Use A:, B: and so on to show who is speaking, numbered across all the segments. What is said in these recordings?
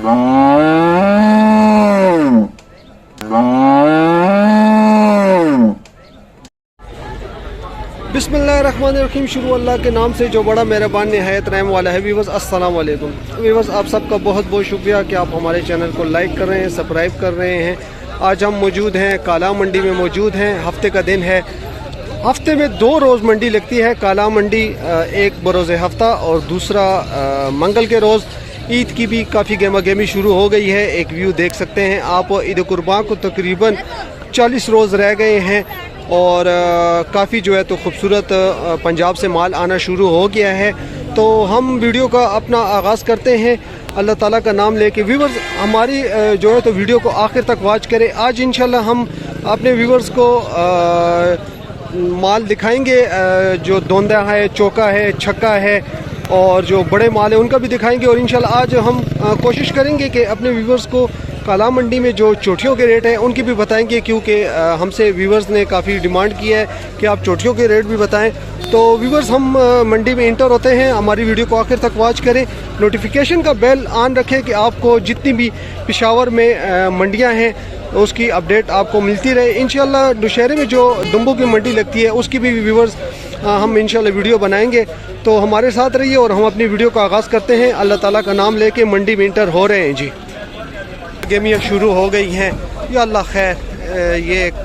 A: बिस्मिल्लाहिर्रहमानिर्रहीम। शुरू अल्लाह के नाम से जो बड़ा मेहरबान निहायत रहम वाला है। वीवर्स अस्सलाम वालेकुम। वीवर्स आप सबका बहुत बहुत शुक्रिया कि आप हमारे चैनल को लाइक कर रहे हैं, सब्सक्राइब कर रहे हैं। आज हम मौजूद हैं काला मंडी में मौजूद हैं। हफ्ते का दिन है। हफ्ते में 2 रोज़ मंडी लगती है काला मंडी, एक बरोज़ हफ्ता और दूसरा मंगल के रोज़। ईद की भी काफ़ी गेमा गेमी शुरू हो गई है। एक व्यू देख सकते हैं आप। ईद कुर्बान को तकरीबन 40 रोज़ रह गए हैं और काफ़ी जो है तो ख़ूबसूरत पंजाब से माल आना शुरू हो गया है। तो हम वीडियो का अपना आगाज़ करते हैं अल्लाह ताला का नाम लेके। व्यूवर्स हमारी जो है तो वीडियो को आखिर तक वॉच करें। आज इंशाल्लाह हम अपने व्यूवर्स को माल दिखाएंगे, जो दोंदा है, चौका है, छक्का है और जो बड़े माल है उनका भी दिखाएंगे। और इंशाल्लाह आज हम कोशिश करेंगे कि अपने व्यूवर्स को काला मंडी में जो चोटियों के रेट हैं उनकी भी बताएंगे, क्योंकि हमसे व्यूवर्स ने काफ़ी डिमांड की है कि आप चोटियों के रेट भी बताएं। तो व्यूवर्स हम मंडी में इंटर होते हैं। हमारी वीडियो को आखिर तक वॉच करें। नोटिफिकेशन का बेल ऑन रखें कि आपको जितनी भी पेशावर में मंडियां हैं उसकी अपडेट आपको मिलती रहे। इंशाल्लाह दुशहरे में जो दुम्बू की मंडी लगती है उसकी भी व्यूवर्स हम इंशाल्लाह वीडियो बनाएंगे। तो हमारे साथ रहिए और हम अपनी वीडियो का आगाज़ करते हैं। अल्लाह ताला का नाम लेके मंडी में इंटर हो रहे हैं जी। गेमियाँ शुरू हो गई हैं। या अल्लाह खैर, ये एक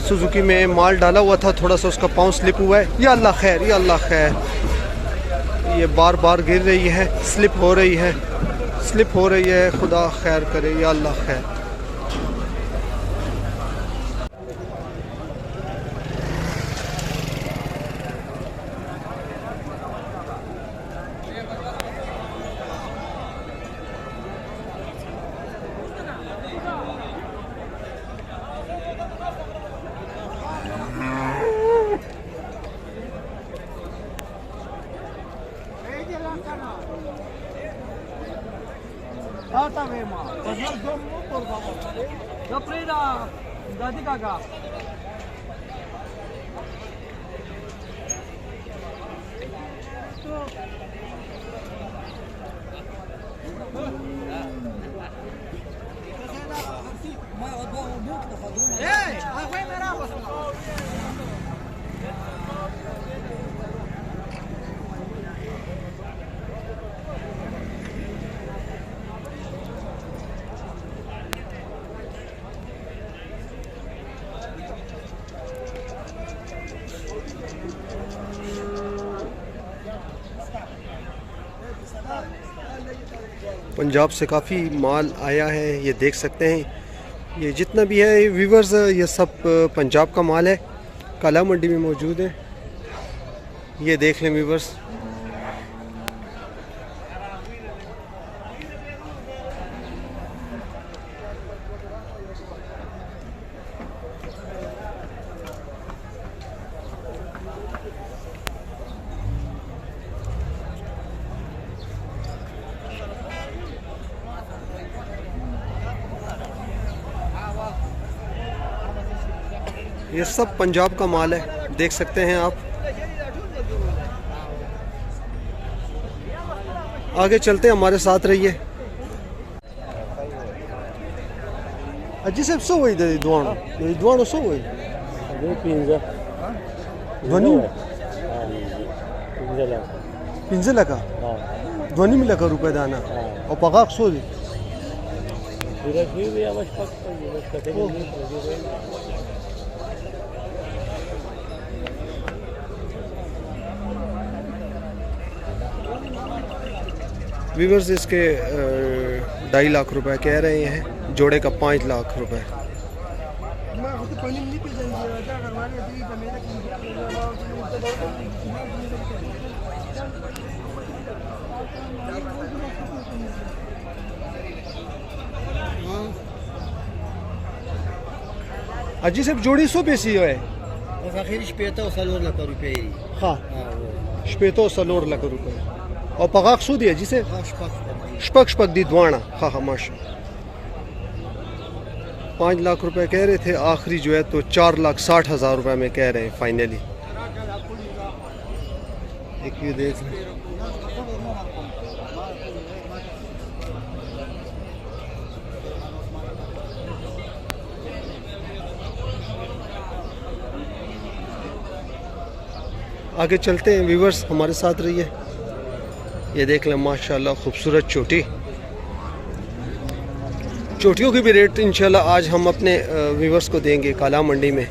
A: सुजुकी में माल डाला हुआ था, थोड़ा सा उसका पाँव स्लिप हुआ है। या अल्लाह खैर, या अल्लाह खैर, ये बार बार गिर रही है, स्लिप हो रही है, स्लिप हो रही है। खुदा खैर करे। या अल्लाह खैर। पंजाब से काफ़ी माल आया है, ये देख सकते हैं। ये जितना भी है व्यूवर्स, ये सब पंजाब का माल है, काला मंडी में मौजूद है। ये देख लें व्यूवर्स। ये सब पंजाब का माल है, देख सकते हैं आप। आगे चलते हैं, हमारे साथ रहिए। अजी साहब सो वही दे दुआनो सो वही ध्वनि पिंजे लगा ध्वनि में लगा रुपये दाना और पगाक सो दी। व्यूवर्स इसके 2.5 लाख रुपए कह रहे हैं, जोड़े का 5 लाख रुपए। अजी साहब जोड़ी 100 पैसे है। हाँ, शपेतो सलोर लाख रुपए और पगाक सो दिया जिसे शपक दी दुआना। हाँ हाँ माशा। 5 लाख रुपए कह रहे थे, आखिरी जो है तो 4,60,000 रुपए में कह रहे हैं फाइनली। एक ये देख आगे चलते हैं व्यूवर्स, हमारे साथ रहिए। ये देख लें माशाल्लाह खूबसूरत चोटी, चोटियों की भी रेट इंशाल्लाह आज हम अपने व्यूवर्स को देंगे काला मंडी में।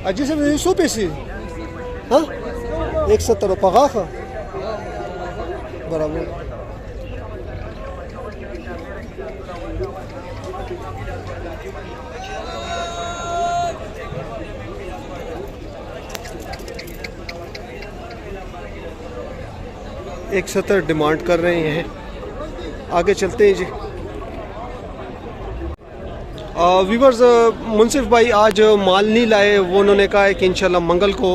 A: अजी से 100 पैसे, हाँ 170 पगा खा बराबर। एक 70 डिमांड कर रहे हैं। आगे चलते हैं जी। व्यूवर्स, मुनसिफ भाई आज माल नहीं लाए, वो उन्होंने कहा है कि इंशाल्लाह मंगल को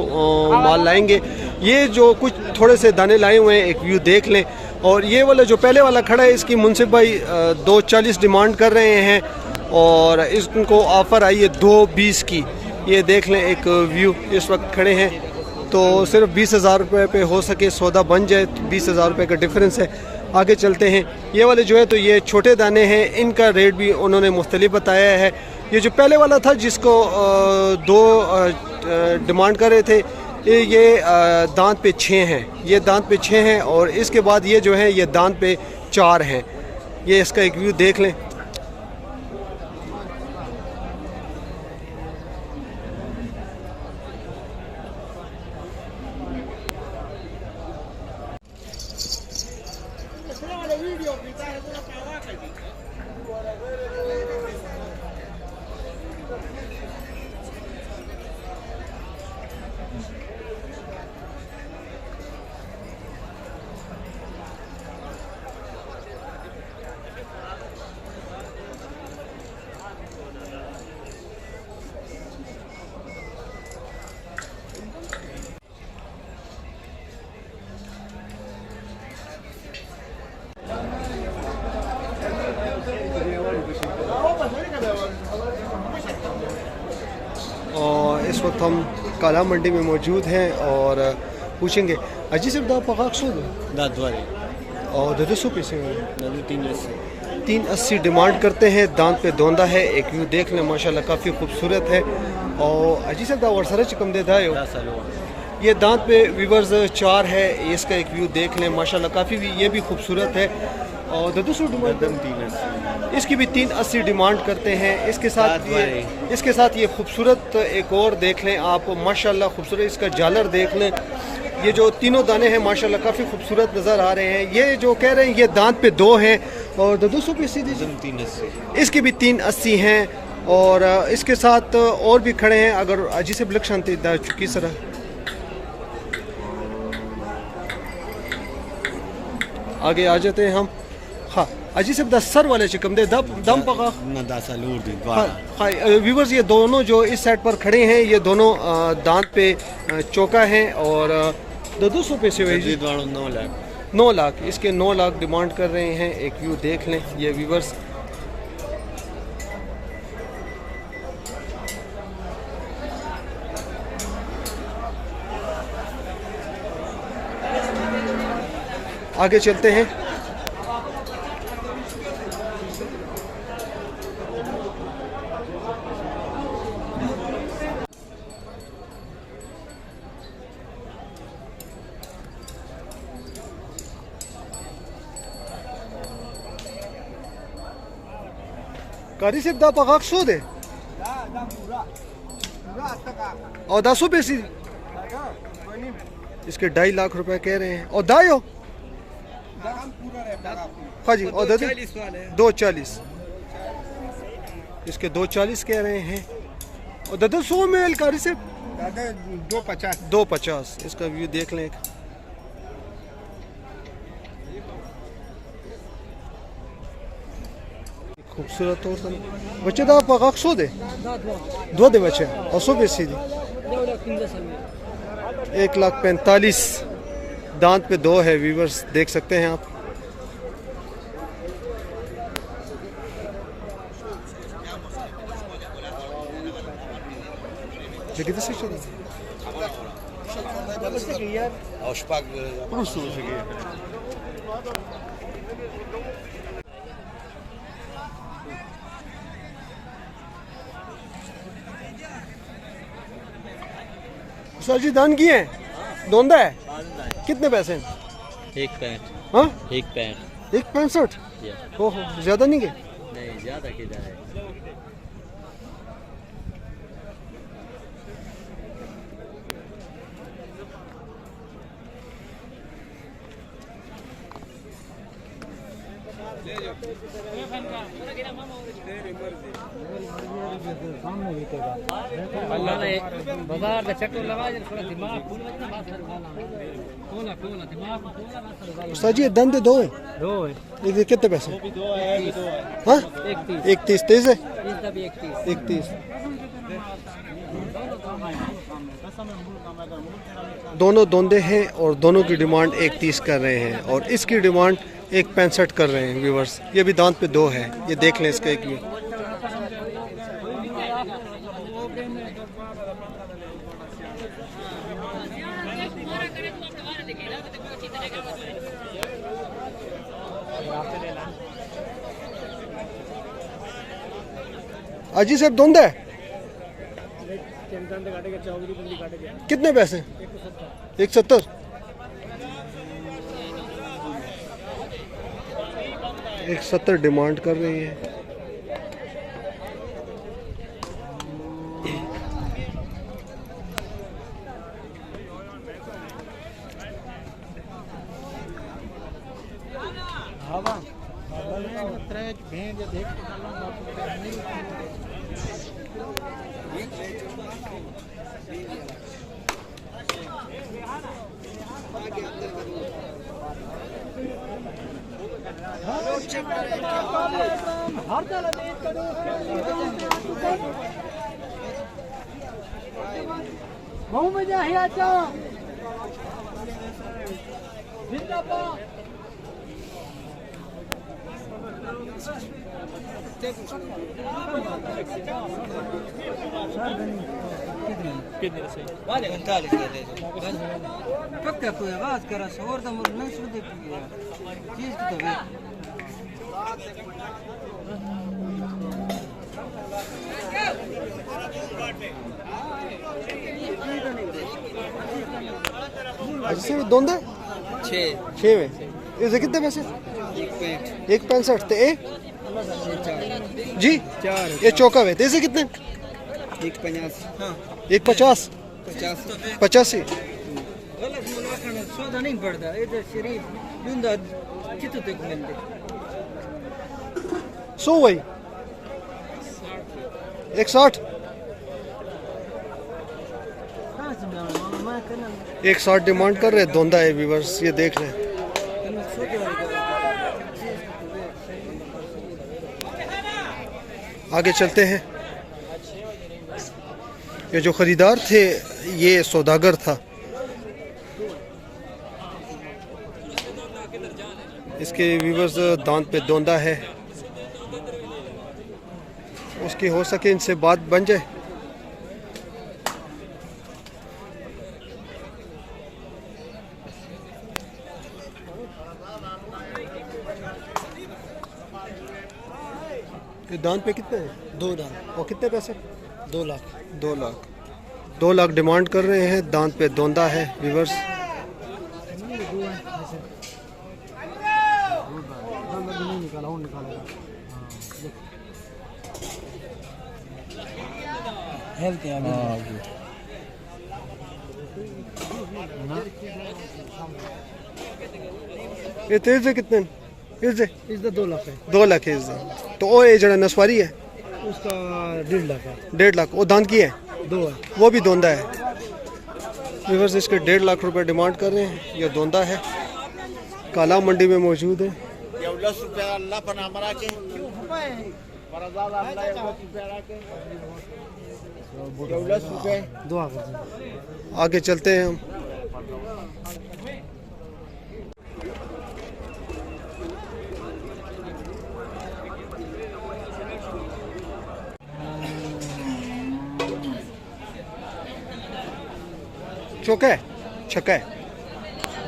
A: माल लाएंगे। ये जो कुछ थोड़े से दाने लाए हुए हैं, एक व्यू देख लें। और ये वाला जो पहले वाला खड़ा है, इसकी मुनसिफ भाई 240 डिमांड कर रहे हैं और इसको ऑफ़र आई है 220 की। ये देख लें एक व्यू, इस वक्त खड़े हैं तो सिर्फ 20,000 रुपये पे हो सके सौदा बन जाए, 20,000 रुपये का डिफरेंस है। आगे चलते हैं। ये वाले जो है तो ये छोटे दाने हैं, इनका रेट भी उन्होंने मुख्तलिफ बताया है। ये जो पहले वाला था जिसको 2 डिमांड कर रहे थे, ये दांत पे 6 हैं, ये दांत पे 6 हैं और इसके बाद ये जो है ये दांत पे 4 हैं। ये इसका एक व्यू देख लें। और इस वक्त हम काला मंडी में मौजूद हैं और पूछेंगे अजी से दा पकाक सो और 200 पैसे 380 डिमांड करते हैं। दांत पे दोंदा है, एक व्यू देख लें माशाल्लाह काफ़ी खूबसूरत है। और अजी से दा वर्सरा चिकम दे दाए ये दांत पे व्यूवर्स 4 है, इसका एक व्यू देख लें माशाल्लाह काफ़ी भी ये भी खूबसूरत है। और 200 डिमांड, इसकी भी 380 डिमांड करते हैं। इसके साथ ये खूबसूरत एक और देख लें आप माशाल्लाह खूबसूरत, इसका झालर देख लें। ये जो तीनों दाने हैं माशाल्लाह काफ़ी खूबसूरत नज़र आ रहे हैं। ये जो कह रहे हैं ये दांत पे 2 हैं और 200 पैसे दीजिए। 380, इसकी भी 380 हैं। और इसके साथ और भी खड़े हैं, अगर अजी से ब्लक शांति चुकी सर आगे आ जाते हैं हम। हाँ अजी से 10 सर वाले चिकम दे दम पका व्यूवर्स, ये दोनों जो इस साइड पर खड़े हैं ये दोनों दांत पे चौका हैं और 200 पैसे हुए जी। 9 लाख, इसके 9 लाख डिमांड कर रहे हैं। एक व्यू देख लें ये व्यूवर्स। आगे चलते हैं। कारी से दा पकाक सो दे और 10 पैसे इसके 2.5 लाख रुपए कह रहे हैं। और दायो हाँ जी, और 240 इसके 240 कह रहे हैं। और दादा 100 में अलकारी से 250 इसका व्यू देख लें। खूबसूरत और बच्चे दा पकाक सो दे 2 दे बच्चे और 100 पैसे दी 1,45,000 दांत पे 2 है व्यूवर्स, देख सकते हैं आप। कितने से सर जी दान किए हैं, दोंदा है, कितने पैसे?
B: 1.65।
A: हाँ
B: 1.65।
A: 1.65। ओहो ज्यादा नहीं गए?
B: नहीं ज्यादा किधर है। बाजार का चक्कर लगा थोड़ा दिमाग
A: सर जी धंधे दो है, ये कितने पैसे? हाँ 31 तेज है, 31। दोनों दोंदे हैं और दोनों की डिमांड 31 कर रहे हैं और इसकी डिमांड 1.65 कर रहे हैं व्यूवर्स। ये भी दांत पे 2 है, ये देख लें इसका एक भी। अजी सर दोंदा है, कितने पैसे? 170। 170 डिमांड कर रही है।
C: पक्का कोई आवाज करा शोर तो मुझे नहीं सुन देती है चीज तो है।
A: अच्छा दोंदा 6 में इसे कितने पैसे? 1.65। तो ए जी 4 ये चौका है, इसे कितने? 1.50। 85।
C: गलत मुलाकात सौदा नहीं पड़ता इधर शरीफ दुंदा कितने तक मिलते
A: 100 वही 160। 160 डिमांड कर रहे, दोंदा है व्यूवर्स, ये देख रहे हैं। आगे चलते हैं। ये जो खरीदार थे ये सौदागर था, इसके व्यूवर्स दांत पे दोंदा है, उसकी हो सके इनसे बात बन जाए। ये दांत पे कितने हैं? 2 दांत। और कितने पैसे? 2 लाख। 2 लाख। 2 लाख डिमांड कर रहे हैं, दांत पे दोंदा है व्यूवर्स। ये तेज है कितने? इस 2 लाख है। 2 लाख है। तो वो ये जरा नसवारी है
C: उसका 1.5 लाख है।
A: 1.5 लाख। वो दांत की है?
C: 2 है।
A: वो भी दोंदा है व्यूवर्स। इसके 1.5 लाख रुपए डिमांड कर रहे हैं। ये दोंदा है, काला मंडी में मौजूद है। आगे चलते हैं हम। चौका है छक्का है,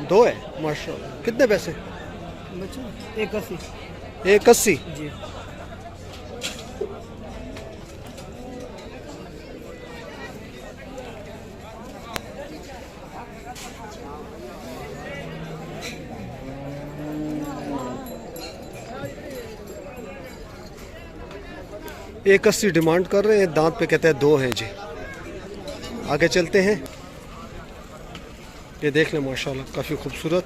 A: 2 है माशाल्लाह। कितने पैसे?
C: बच्चों 81
A: 180।
C: जी।
A: एक 80 डिमांड कर रहे हैं, दांत पे कहते हैं 2 है जी। आगे चलते हैं, ये देख लें माशाल्लाह काफ़ी खूबसूरत।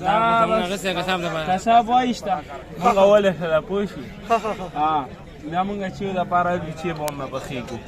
D: Kasa boista. Munga wale da poshi. Ah, da munga ce da fara bi ce ba wannan ba khiko.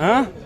D: Ha?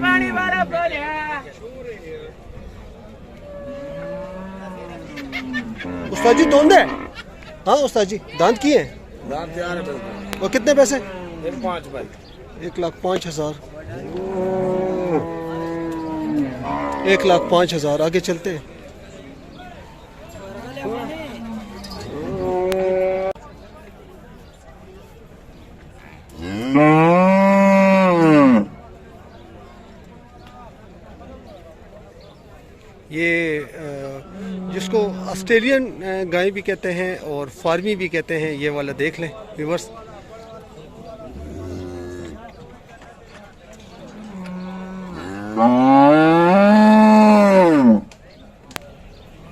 D: पानी वाला बोलिया।
A: उस्ताद जी दोंदे है? हाँ उस्ताद जी दांत किए हैं?
D: दांत यार
A: और कितने पैसे?
D: 5 भाई।
A: 1,05,000। 1,05,000। आगे चलते हैं। ये जिसको ऑस्ट्रेलियन गाय भी कहते हैं और फार्मी भी कहते हैं, ये वाला देख लें व्यूअर्स।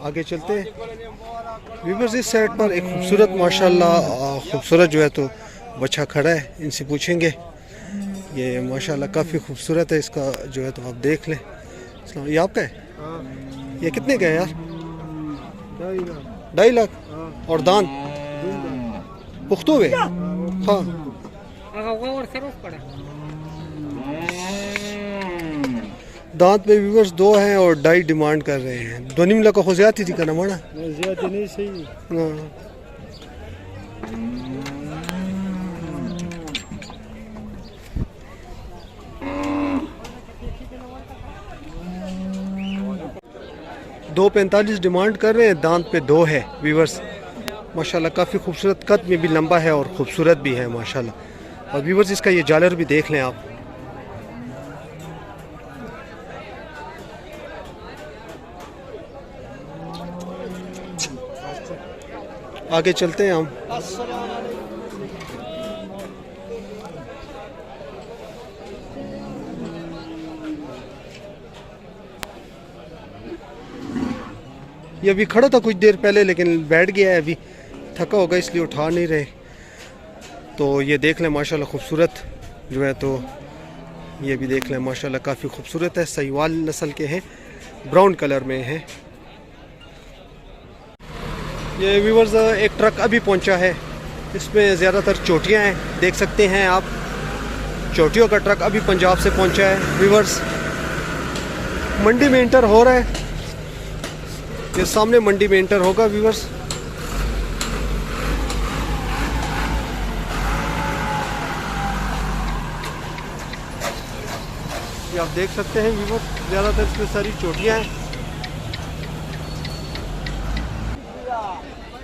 A: आगे चलते हैं व्यूअर्स। इस साइड पर एक खूबसूरत माशाल्लाह खूबसूरत जो है तो बच्चा खड़ा है, इनसे पूछेंगे। ये माशाल्लाह काफ़ी खूबसूरत है, इसका जो है तो आप देख लें। ये आपका है? ये कितने का है यार? 2.5 लाख। और दान पुख्तो हुए? हाँ। दांत में व्यूअर्स 2 हैं और 2.5 डिमांड कर रहे हैं। 2.5 लाख को ज्यादा थी करना माना
D: नहीं सही।
A: हाँ। दो 45 डिमांड कर रहे हैं, दांत पे 2 है व्यूअर्स। माशाल्लाह काफ़ी खूबसूरत, कद में भी लंबा है और खूबसूरत भी है माशाल्लाह। और व्यूअर्स इसका ये जालर भी देख लें आप। आगे चलते हैं हम। ये अभी खड़ा था कुछ देर पहले लेकिन बैठ गया है, अभी थका होगा इसलिए उठा नहीं रहे। तो ये देख लें माशाल्लाह खूबसूरत जो है तो ये भी देख लें माशाल्लाह काफ़ी खूबसूरत है। सहीवाल नस्ल के हैं, ब्राउन कलर में हैं। ये व्यूअर्स एक ट्रक अभी पहुंचा है, इसमें ज़्यादातर चोटियां हैं, देख सकते हैं आप। चोटियों का ट्रक अभी पंजाब से पहुंचा है व्यूअर्स। मंडी में इंटर हो रहा है, ये सामने मंडी में इंटर होगा व्यूअर्स। ये आप देख सकते हैं व्यूअर्स, ज़्यादातर इसमें सारी चोटियां हैं।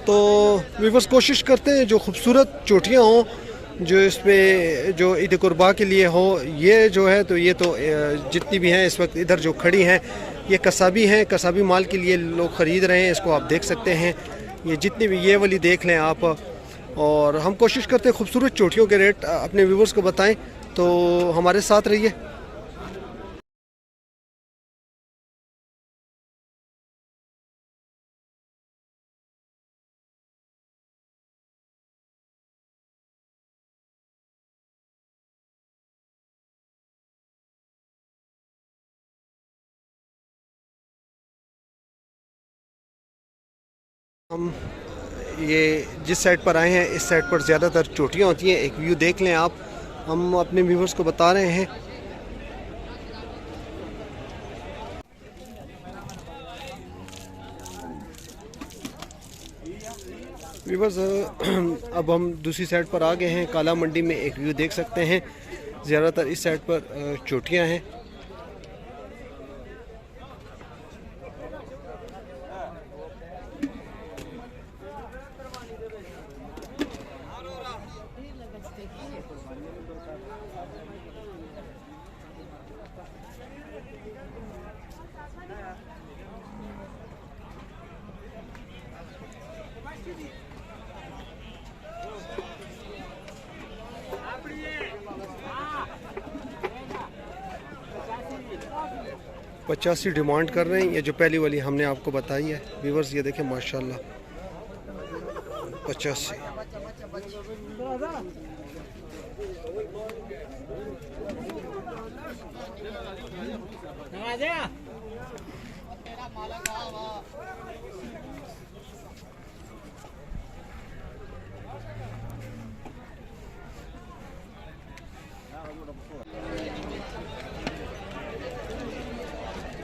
A: तो व्यूअर्स कोशिश करते हैं जो खूबसूरत चोटियां हों, जो इसमें जो ईद कुर्बा के लिए हो। ये जो है तो ये तो जितनी भी हैं इस वक्त इधर जो खड़ी हैं ये कसाबी हैं, कसाबी माल के लिए लोग ख़रीद रहे हैं। इसको आप देख सकते हैं, ये जितनी भी ये वाली देख लें आप। और हम कोशिश करते हैं खूबसूरत चोटियों के रेट अपने व्यूअर्स को बताएं, तो हमारे साथ रहिए। हम ये जिस साइड पर आए हैं इस साइड पर ज़्यादातर चोटियाँ होती हैं। एक व्यू देख लें आप, हम अपने व्यूवर्स को बता रहे हैं। व्यूवर्स अब हम दूसरी साइड पर आ गए हैं। काला मंडी में एक व्यू देख सकते हैं, ज़्यादातर इस साइड पर चोटियाँ हैं। पचासी डिमांड कर रहे हैं। ये जो पहली वाली हमने आपको बताई है व्यूवर्स, ये देखें माशाल्लाह 85।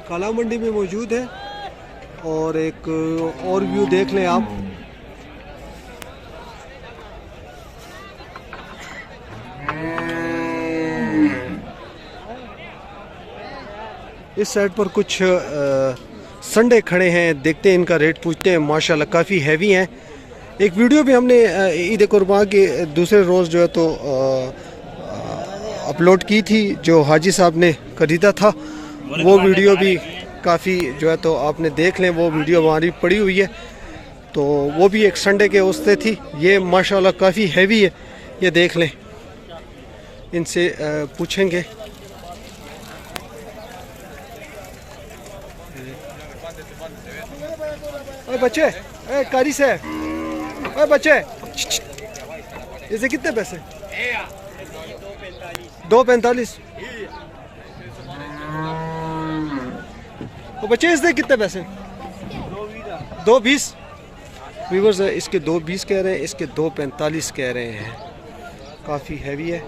A: काला मंडी में मौजूद है। और एक और व्यू देख लें आप। इस साइड पर कुछ संडे खड़े हैं, देखते हैं इनका रेट पूछते हैं। माशाल्लाह काफ़ी हैवी हैं। एक वीडियो भी हमने ईद कुर्बान के दूसरे रोज़ जो है तो अपलोड की थी, जो हाजी साहब ने खरीदा था। वो वीडियो भी काफ़ी जो है तो आपने देख लें, वो वीडियो हमारी पड़ी हुई है। तो वो भी एक संडे के उससे थी। ये माशाल्लाह काफ़ी हैवी है, ये देख लें। इनसे पूछेंगे। ओए बच्चे, ए कारी से, ओए बच्चे, इसे कितने पैसे? 2.45। तो बच्चे इसके कितने पैसे? 2.20। व्यूअर्स इसके 2.20 कह रहे हैं, इसके 2.45 कह रहे हैं। काफ़ी हैवी है।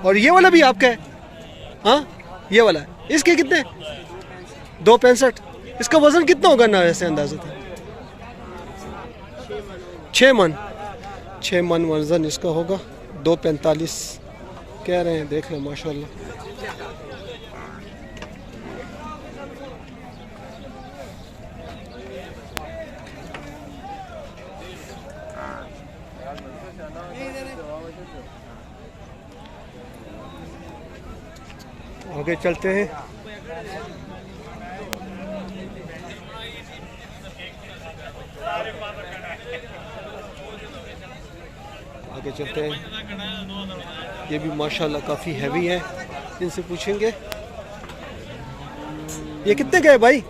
A: और ये वाला भी आपका है? हाँ ये वाला है। इसके कितने? 2.65। इसका वज़न कितना होगा ना वैसे अंदाज़ा था? 6 मन। 6 मन वज़न इसका होगा। 2.45 कह रहे हैं। देख लें माशाल्लाह। आगे चलते हैं। आगे चलते हैं। ये भी माशाल्लाह काफ़ी हैवी है। इनसे पूछेंगे ये कितने का है भाई?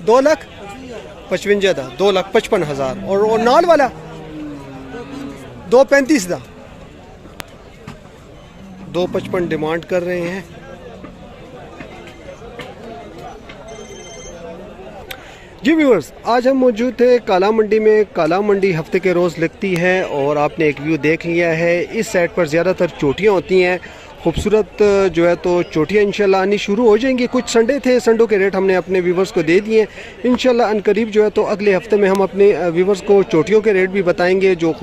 A: 2,55,000 था। 2,55,000। और नाल वाला 2.35 था। 2.55 डिमांड कर रहे हैं। जी व्यूअर्स, आज हम मौजूद थे काला मंडी में। काला मंडी हफ्ते के रोज़ लगती है और आपने एक व्यू देख लिया है। इस साइड पर ज़्यादातर चोटियाँ होती हैं। खूबसूरत जो है तो चोटियाँ इंशाल्लाह आनी शुरू हो जाएंगी। कुछ संडे थे, संडों के रेट हमने अपने व्यूवर्स को दे दिए। इंशाल्लाह अनकरीब जो है तो अगले हफ्ते में हम अपने व्यूवर्स को चोटियों के रेट भी बताएंगे। जो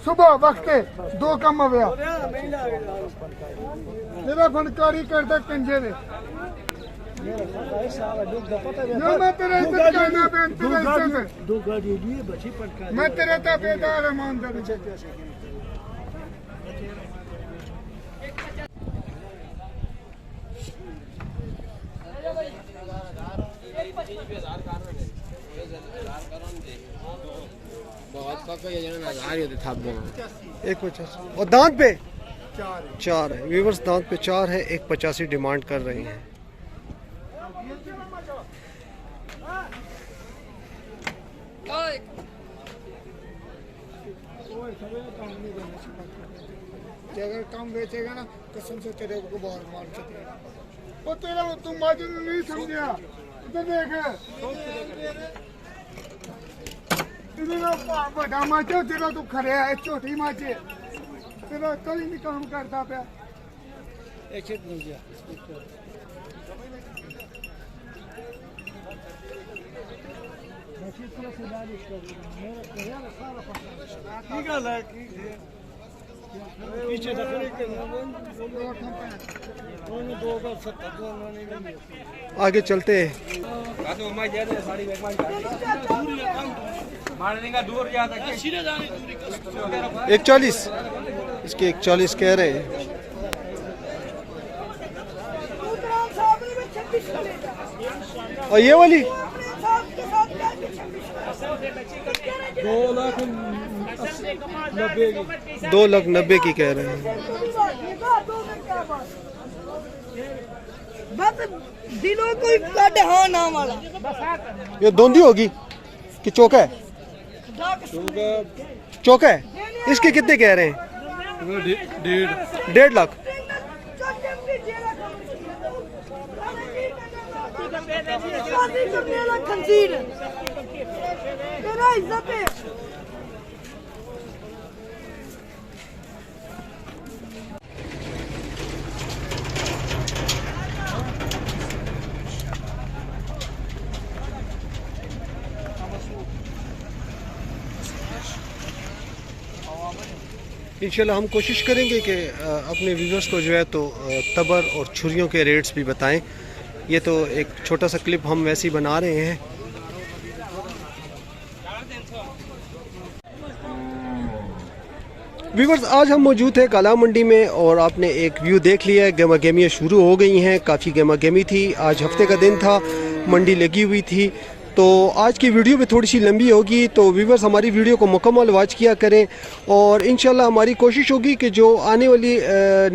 E: सुबह वक्त 2 कम होया मेरा फनकारी करता कंजे ने मैं तेरे इज्जत करना मैं तेरे ताबेदार ईमानदार।
A: एक 50 और दांत पे 4 है। व्यूवर्स दांत पे 4 है। 1.85 डिमांड कर रहे हैं।
E: अगर कम बेचेगा ना कसम से तेरे को बाहर मार के वो तेरा तुम माजिद नहीं समझा इधर देख इधर बड़ा माचे तेरा तू खड़े है छोटी माचे तेरा कल नहीं काम करता पे
C: पीछे
A: आगे चलते हैं।
C: दूर जाता
A: 140 इसके 140 कह रहे हैं। और ये वाली 2,90,000 की कह रहे हैं।
F: बस दिलों को काटे हाँ नाम वाला
A: ये दोंदी होगी कि चौका है? चौका है। इसके कितने कह रहे हैं? 1.5 लाख।
F: तेरा इज्जत है।
A: इंशाल्लाह हम कोशिश करेंगे कि अपने व्यूवर्स को जो है तो तबर और छुरियों के रेट्स भी बताएं। ये तो एक छोटा सा क्लिप हम वैसे ही बना रहे हैं। व्यूवर्स आज हम मौजूद हैं काला मंडी में और आपने एक व्यू देख लिया है। गेमा गेमियाँ शुरू हो गई हैं, काफ़ी गेमा गेमी थी। आज हफ्ते का दिन था, मंडी लगी हुई थी। तो आज की वीडियो भी थोड़ी सी लंबी होगी, तो व्यूवर्स हमारी वीडियो को मुकम्मल वॉच किया करें और इंशाल्लाह हमारी कोशिश होगी कि जो आने वाली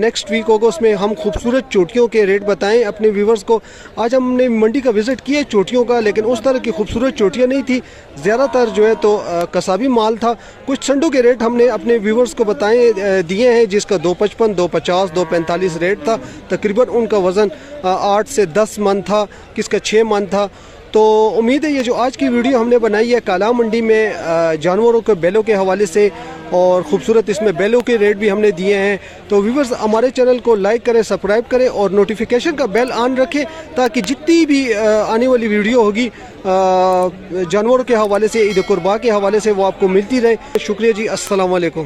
A: नेक्स्ट वीक होगा उसमें हम खूबसूरत चोटियों के रेट बताएं अपने व्यूवर्स को। आज हमने मंडी का विज़िट किया चोटियों का, लेकिन उस तरह की खूबसूरत चोटियाँ नहीं थी, ज़्यादातर जो है तो कसाबी माल था। कुछ संडों के रेट हमने अपने व्यूवर्स को बताएं दिए हैं, जिसका 255, 250, 245 रेट था। तकरीबन उनका वज़न 8 से 10 मन था, किसका 6 मन था। तो उम्मीद है ये जो आज की वीडियो हमने बनाई है काला मंडी में जानवरों के बैलों के हवाले से और ख़ूबसूरत इसमें बैलों के रेट भी हमने दिए हैं। तो व्यूवर्स हमारे चैनल को लाइक करें, सब्सक्राइब करें और नोटिफिकेशन का बेल ऑन रखें ताकि जितनी भी आने वाली वीडियो होगी जानवरों के हवाले से, ईद कुर्बा के हवाले से, वो आपको मिलती रहे। शुक्रिया जी, अस्सलाम वालेकुम।